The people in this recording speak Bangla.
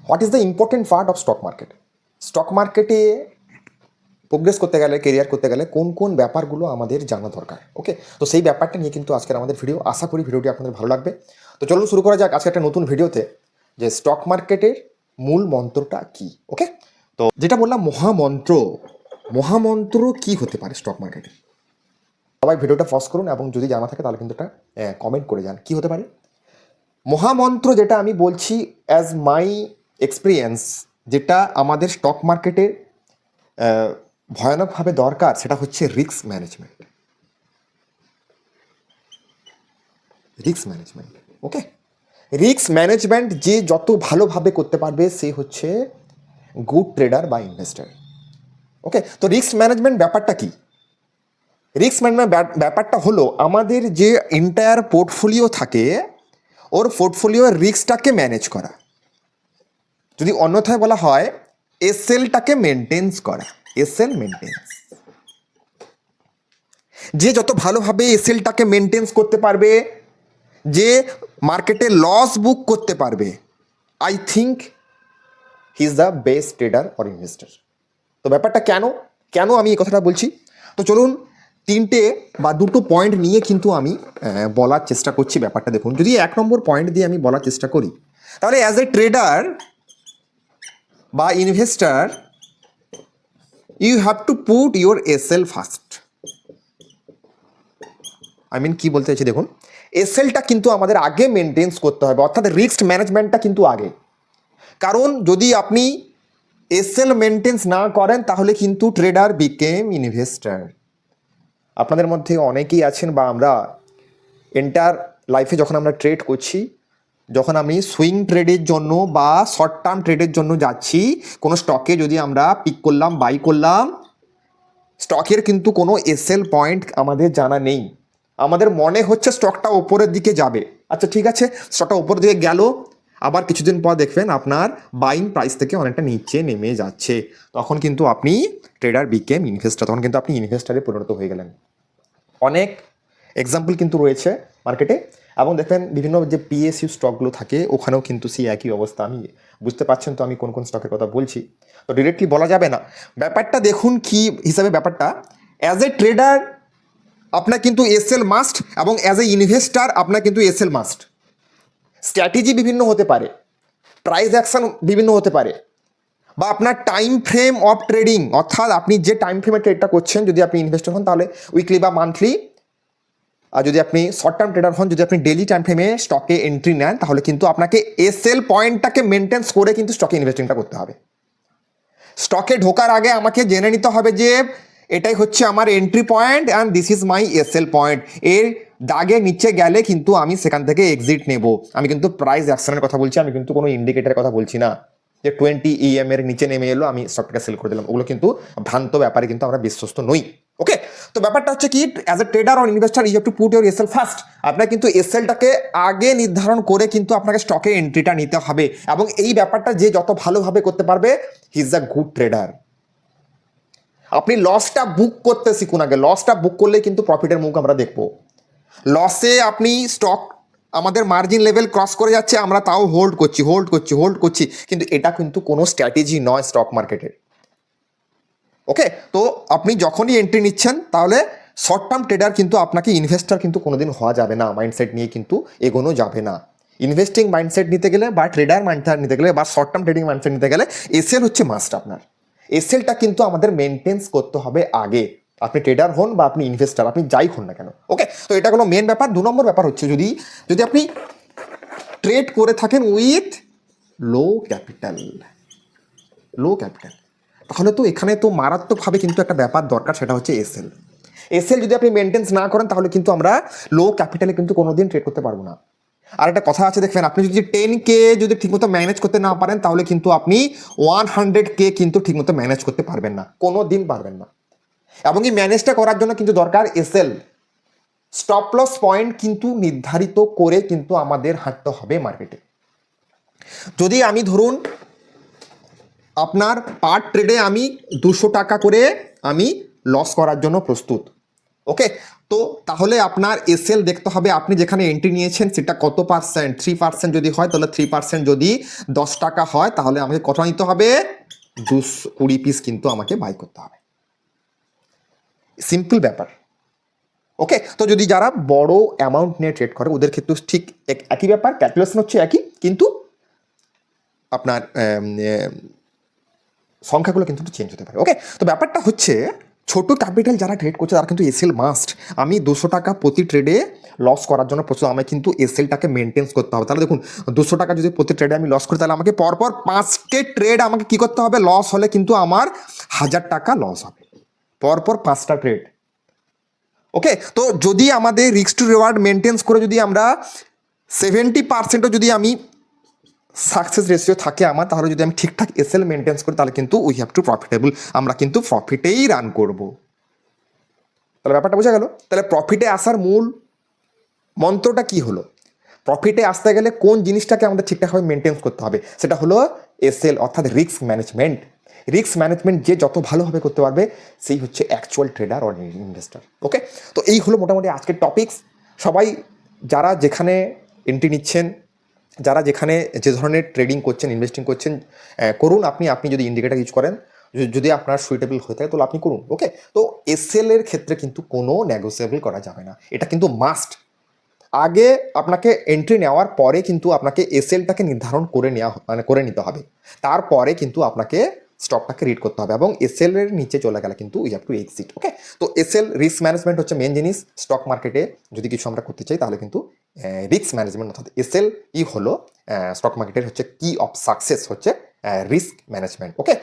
What is the important part of stock market? Stock মার্কেটে প্রোগ্রেস করতে গেলে, কেরিয়ার করতে গেলে কোন কোন ব্যাপারগুলো আমাদের জানা দরকার। ওকে, তো সেই ব্যাপারটা নিয়ে কিন্তু আজকের আমাদের ভিডিও। আশা করি ভিডিওটি আপনাদের ভালো লাগবে। তো চলুন শুরু করা যাক আজকে একটা নতুন ভিডিওতে, যে স্টক মার্কেটের মূল মন্ত্রটা কি। ওকে, তো যেটা বললাম মহামন্ত্র কি হতে পারে স্টক মার্কেটে। সবাই ভিডিওটা পজ করুন এবং যদি জানা থাকে তাহলে কিন্তু একটা কমেন্ট করে যান কি হতে পারে মহামন্ত্র। যেটা আমি বলছি অ্যাজ মাই এক্সপিরিয়েন্স, যেটা আমাদের স্টক মার্কেটে ভয়ানকভাবে দরকার, সেটা হচ্ছে রিস্ক ম্যানেজমেন্ট। ওকে, রিস্ক ম্যানেজমেন্ট যে যত ভালোভাবে করতে পারবে সে হচ্ছে গুড ট্রেডার বা ইনভেস্টার। ওকে, তো রিস্ক ম্যানেজমেন্ট ব্যাপারটা কি? রিস্ক ম্যানেজমেন্ট ব্যাপারটা হলো আমাদের যে এন্টায়ার পোর্টফোলিও থাকে, ওর পোর্টফোলিওর রিস্কটাকে ম্যানেজ করা। যদি অন্যথায় বলা হয় এসএলটাকে মেনটেন্স করা। এসএল মেনটেন্স, যে যত ভালোভাবে এসএলটাকে মেনটেন্স করতে পারবে, যে মার্কেটে লস বুক করতে পারবে, I think he is the best trader or investor. তো ব্যাপারটা কেন আমি এই কথাটা বলছি, তো চলুন তিনটে বা দুটো পয়েন্ট নিয়ে কিন্তু আমি বলার চেষ্টা করছি। ব্যাপারটা দেখুন, যদি 1 নম্বর পয়েন্ট দিয়ে আমি বলার চেষ্টা করি, তাহলে অ্যাজ এ ট্রেডার বা investor you have to put your SL first. কি বলতে চাইছি দেখুন, এসএলটা কিন্তু আমাদের আগে মেনটেন্স করতে হবে, অর্থাৎ রিস্ক ম্যানেজমেন্টটা কিন্তু আগে। কারণ যদি আপনি এসএল মেনটেন্স না করেন তাহলে কিন্তু ট্রেডার বিকেম ইনভেস্টার। আপনাদের মধ্যে অনেকেই আছেন, বা আমরা এন্টার লাইফে যখন আমরা ট্রেড করছি, যখন আমি সুইং ট্রেডের জন্য বা শর্ট টার্ম ট্রেডের জন্য যাচ্ছি, কোনো স্টকে যদি আমরা পিক করলাম, বাই করলাম, স্টকের কিন্তু কোনো এসএল পয়েন্ট আমাদের জানা নেই। আমাদের মনে হচ্ছে স্টকটা ওপরের দিকে যাবে, আচ্ছা ঠিক আছে, স্টকটা ওপরের দিকে গেল, আবার কিছুদিন পর দেখবেন আপনার বাইং প্রাইস থেকে অনেকটা নিচে নেমে যাচ্ছে, তখন কিন্তু আপনি ট্রেডার বিকেম ইনভেস্টার, তখন কিন্তু আপনি ইনভেস্টারে পরিণত হয়ে গেলেন। অনেক এক্সাম্পল কিন্তু রয়েছে মার্কেটে, এবং দেখবেন বিভিন্ন যে পিএসইউ স্টকগুলো থাকে ওখানেও কিন্তু সেই একই অবস্থা। আমি বুঝতে পারছেন তো আমি কোন কোন স্টকের কথা বলছি, তো ডিরেক্টলি বলা যাবে না। ব্যাপারটা দেখুন কি হিসাবে, ব্যাপারটা অ্যাজ এ ট্রেডার আপনার কিন্তু এসএল মাস্ট, এবং অ্যাজ এ ইনভেস্টার আপনার কিন্তু এসএল মাস্ট। স্ট্র্যাটেজি বিভিন্ন হতে পারে, প্রাইস অ্যাকশন বিভিন্ন হতে পারে, বা আপনার টাইম ফ্রেম অফ ট্রেডিং, অর্থাৎ আপনি যে টাইম ফ্রেমে ট্রেডটা করছেন, যদি আপনি ইনভেস্টর হন তাহলে উইকলি বা মান্থলি, আর যদি আপনি শর্ট টার্ম ট্রেডার হন, যদি আপনি ডেলি টাইম ফ্রেমে স্টকে এন্ট্রি নেন, তাহলে কিন্তু আপনাকে এসএল পয়েন্টটাকে মেনটেন্স করে কিন্তু স্টকে ইনভেস্টিংটা করতে হবে। স্টকে ঢোকার আগে আমাকে জেনে নিতে হবে যে এটাই হচ্ছে আমার entry point and this is my SL point. এর দাগে নিচে গেলে কিন্তু আমি সেখান থেকে এক্সিট নেব। আমি কিন্তু প্রাইস অ্যাকশনের কথা বলছি, আমি কিন্তু কোনো ইন্ডিকেটারের কথা বলছি না যে 20 EM এর নিচে নেমে এলো আমি স্টকটাকে সেল করে দিলাম। ওগুলো কিন্তু ভ্রান্ত ব্যাপারে কিন্তু আমরা বিশ্বস্ত নই। ওকে, তো ব্যাপারটা হচ্ছে কি, as a trader or investor you have to put your SL first. আপনার কিন্তু এসএলটাকে আগে নির্ধারণ করে কিন্তু আপনাকে স্টকে এন্ট্রিটা নিতে হবে, এবং এই ব্যাপারটা যে যত ভালোভাবে করতে পারবে he is a good trader. আপনি লসটা বুক করতে শিখুন আগে, লসটা বুক করলে কিন্তু প্রফিটের মুখ আমরা দেখবো। লসে আপনি স্টক আমাদের মার্জিন লেভেল ক্রস করে যাচ্ছে, আমরা তাও হোল্ড করছি, কিন্তু এটা কিন্তু কোনো স্ট্র্যাটেজি নয় স্টক মার্কেটের। ওকে, তো আপনি যখনই এন্ট্রি নিচ্ছেন তাহলে শর্ট টার্ম ট্রেডার কিন্তু আপনাকে ইনভেস্টার কিন্তু কোনোদিন হওয়া যাবে না, মাইন্ডসেট নিয়ে কিন্তু এগোনো যাবে না। ইনভেস্টিং মাইন্ডসেট নিতে গেলে বা ট্রেডার মাইন্ডসেট নিতে গেলে বা শর্ট টার্ম ট্রেডিং মাইন্ডসেট নিতে গেলে এসএল হচ্ছে মাস্ট। আপনার এসএলটা কিন্তু আমাদের মেনটেন্স করতে হবে আগে, আপনি ট্রেডার হন বা আপনি ইনভেস্টার, আপনি যাই হন না কেন। ওকে, তো এটা কোনো মেন ব্যাপার। 2 নম্বর ব্যাপার হচ্ছে, যদি আপনি ট্রেড করে থাকেন উইথ লো ক্যাপিটাল, তাহলে তো এখানে তো মারাত্মকভাবে কিন্তু একটা ব্যাপার দরকার, সেটা হচ্ছে এসএল যদি আপনি মেনটেন্স না করেন তাহলে কিন্তু আমরা লো ক্যাপিটালে কিন্তু কোনোদিন ট্রেড করতে পারবো না। আর একটা কথা আছে দেখবেন, আপনি যদি 10K যদি ঠিকমতো ম্যানেজ করতে না পারেন তাহলে কিন্তু আপনি 100K কিন্তু ঠিকমতো ম্যানেজ করতে পারবেন না, কোনো দিন পারবেন না। এবং এই ম্যানেজটা করার জন্য কিন্তু দরকার এসএল। স্টপ লস পয়েন্ট কিন্তু নির্ধারিত করে কিন্তু আমাদের হাঁটতে হবে মার্কেটে। যদি আমি ধরুন আপনার পার ট্রেডে আমি 200 টাকা করে আমি লস করার জন্য প্রস্তুত, ওকে, তো তাহলে আপনার এসএল দেখতে হবে আপনি যেখানে এন্ট্রি নিয়েছেন সেটা কত পার্সেন্ট, 3% যদি হয় তাহলে 3% যদি 10 টাকা হয় তাহলে আমাকে কত নিতে হবে, 220 পিস কিন্তু আমাকে বাই করতে হবে। সিম্পল ব্যাপার। ওকে, তো যদি যারা বড় অ্যামাউন্ট নিয়ে ট্রেড করে ওদের ক্ষেত্রে ঠিক একই ব্যাপার, ক্যালকুলেশন হচ্ছে একই, কিন্তু আপনার সংখ্যাগুলো কিন্তু একটু চেঞ্জ হতে পারে। ওকে, তো ব্যাপারটা হচ্ছে ছোট ক্যাপিটাল যারা ট্রেড করছে তারা কিন্তু এসএল মাস্ট। আমি 200 টাকা প্রতি ট্রেডে লস করার জন্য প্রচুর আমায় কিন্তু এসএলটাকে মেনটেন্স করতে হবে। তাহলে দেখুন 200 টাকা যদি প্রতি ট্রেডে আমি লস করি তাহলে আমাকে পরপর 5টে ট্রেড আমাকে কী করতে হবে, লস হলে কিন্তু আমার 1000 টাকা লস হবে পরপর 5টা ট্রেড। ওকে, তো যদি আমাদের রিস্ক টু রিওয়ার্ড মেনটেন্স করে যদি আমরা 70%ও যদি আমি সাকসেস রেশিও থাকে আমার, তাহলে যদি আমি ঠিকঠাক এসএল মেনটেন্স করি তাহলে কিন্তু উই হ্যাভ টু প্রফিটেবল, আমরা কিন্তু প্রফিটেই রান করব। তাহলে ব্যাপারটা বোঝা গেল। তাহলে প্রফিটে আসার মূল মন্ত্রটা কি হলো, প্রফিটে আসতে গেলে কোন জিনিসটাকে আমাদের ঠিকঠাকভাবে মেনটেন্স করতে হবে, সেটা হলো এসএল অর্থাৎ রিস্ক ম্যানেজমেন্ট। রিস্ক ম্যানেজমেন্ট যে যত ভালোভাবে করতে পারবে সেই হচ্ছে অ্যাকচুয়াল ট্রেডার অর ইনভেস্টার। ওকে, তো এই হলো মোটামুটি আজকের টপিকস। সবাই যারা যেখানে এন্ট্রি নিচ্ছেন, যারা যেখানে যে ধরনের ট্রেডিং করছেন, ইনভেস্টিং করছেন, করুন। আপনি যদি ইন্ডিকেটার ইউজ করেন, যদি আপনার সুইটেবল হয়ে থাকে তাহলে আপনি করুন। ওকে, তো এসএল এর ক্ষেত্রে কিন্তু কোনো নেগোসিয়েবল করা যাবে না, এটা কিন্তু মাস্ট। আগে আপনাকে এন্ট্রি নেওয়ার পরে কিন্তু আপনাকে এসএলটাকে নির্ধারণ করে করে নিতে হবে, তারপরে কিন্তু আপনাকে স্টকটাকে রিড করতে হবে এবং এসএল এর নিচে চলে গেলে কিন্তু উই হ্যাভ টু এক্সিট। ওকে, তো এসএল রিস্ক ম্যানেজমেন্ট হচ্ছে মেন জিনিস। স্টক মার্কেটে যদি কিছু আমরা করতে চাই তাহলে কিন্তু রিস্ক ম্যানেজমেন্ট অর্থাৎ এসএল ই হলো স্টক মার্কেটের হচ্ছে কি অফ সাকসেস হচ্ছে রিস্ক ম্যানেজমেন্ট। ওকে।